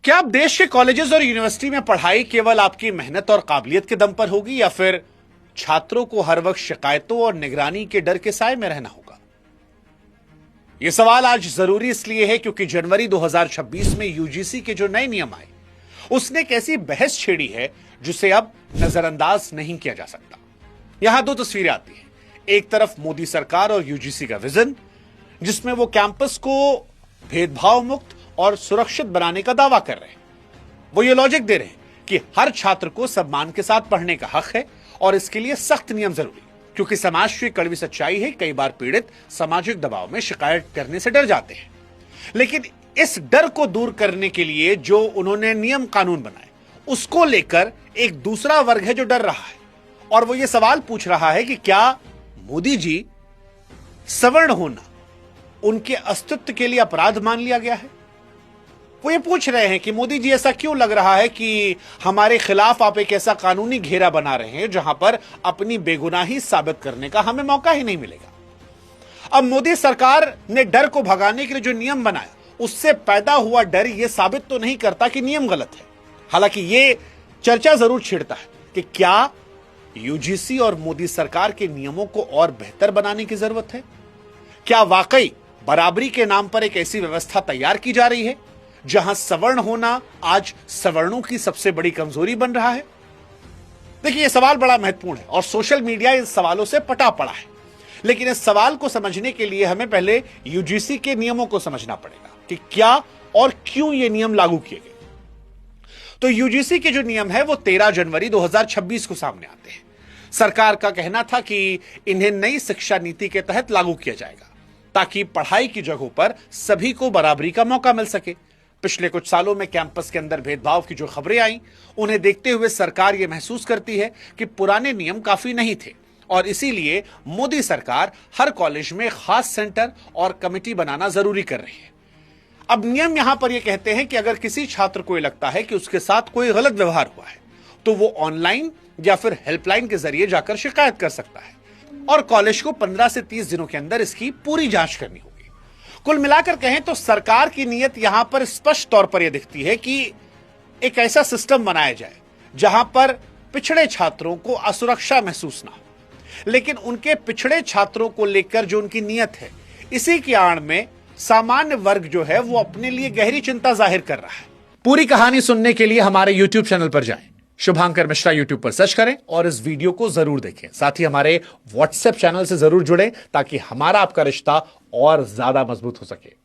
क्या अब देश के कॉलेजेस और यूनिवर्सिटी में पढ़ाई केवल आपकी मेहनत और काबिलियत के दम पर होगी या फिर छात्रों को हर वक्त शिकायतों और निगरानी के डर के साए में रहना होगा? यह सवाल आज जरूरी इसलिए है क्योंकि जनवरी 2026 में यूजीसी के जो नए नियम आए उसने एक ऐसी बहस छेड़ी है जिसे अब नजरअंदाज नहीं किया जा सकता। यहां दो तस्वीरें आती हैं। एक तरफ मोदी सरकार और यूजीसी का विजन जिसमें वो कैंपस को भेदभाव मुक्त और सुरक्षित बनाने का दावा कर रहे हैं। वो ये लॉजिक दे रहे हैं कि हर छात्र को सम्मान के साथ पढ़ने का हक है और इसके लिए सख्त नियम जरूरी, क्योंकि समाज की कड़वी सच्चाई है कई बार पीड़ित सामाजिक दबाव में शिकायत करने से डर जाते हैं। लेकिन इस डर को दूर करने के लिए जो उन्होंने नियम कानून बनाए उसको लेकर एक दूसरा वर्ग है जो डर रहा है और वो ये सवाल पूछ रहा है कि क्या मोदी जी सवर्ण होना उनके अस्तित्व के लिए अपराध मान लिया गया है? वो ये पूछ रहे हैं कि मोदी जी ऐसा क्यों लग रहा है कि हमारे खिलाफ आप एक ऐसा कानूनी घेरा बना रहे हैं जहां पर अपनी बेगुनाही साबित करने का हमें मौका ही नहीं मिलेगा। अब मोदी सरकार ने डर को भगाने के लिए जो नियम बनाया उससे पैदा हुआ डर यह साबित तो नहीं करता कि नियम गलत है। हालांकि यह चर्चा जरूर छिड़ता है कि क्या यूजीसी और मोदी सरकार के नियमों को और बेहतर बनाने की जरूरत है? क्या वाकई बराबरी के नाम पर एक ऐसी व्यवस्था तैयार की जा रही है जहां सवर्ण होना आज सवर्णों की सबसे बड़ी कमजोरी बन रहा है? देखिए, यह सवाल बड़ा महत्वपूर्ण है और सोशल मीडिया इन सवालों से पटा पड़ा है। लेकिन इस सवाल को समझने के लिए हमें पहले यूजीसी के नियमों को समझना पड़ेगा कि क्या और क्यों ये नियम लागू किए गए। तो यूजीसी के जो नियम है वो 13 जनवरी 2026 को सामने आते हैं। सरकार का कहना था कि इन्हें नई शिक्षा नीति के तहत लागू किया जाएगा ताकि पढ़ाई की जगहों पर सभी को बराबरी का मौका मिल सके। पिछले कुछ सालों में कैंपस के अंदर भेदभाव की जो खबरें आई उन्हें देखते हुए सरकार यह महसूस करती है कि पुराने नियम काफी नहीं थे और इसीलिए मोदी सरकार हर कॉलेज में खास सेंटर और कमेटी बनाना जरूरी कर रही है। अब नियम यहां पर यह कहते हैं कि अगर किसी छात्र को यह लगता है कि उसके साथ कोई गलत व्यवहार हुआ है तो वो ऑनलाइन या फिर हेल्पलाइन के जरिए जाकर शिकायत कर सकता है और कॉलेज को 15 से 30 दिनों के अंदर इसकी पूरी जांच करनी होगी। कुल मिलाकर कहें तो सरकार की नीयत यहां पर स्पष्ट तौर पर यह दिखती है कि एक ऐसा सिस्टम बनाया जाए जहां पर पिछड़े छात्रों को असुरक्षा महसूस ना हो। लेकिन उनके पिछड़े छात्रों को लेकर जो उनकी नीयत है इसी की आड़ में सामान्य वर्ग जो है वो अपने लिए गहरी चिंता जाहिर कर रहा है। पूरी कहानी सुनने के लिए हमारे YouTube चैनल पर जाएं, शुभांकर मिश्रा YouTube पर सर्च करें और इस वीडियो को जरूर देखें। साथ ही हमारे WhatsApp चैनल से जरूर जुड़ें ताकि हमारा आपका रिश्ता और ज्यादा मजबूत हो सके।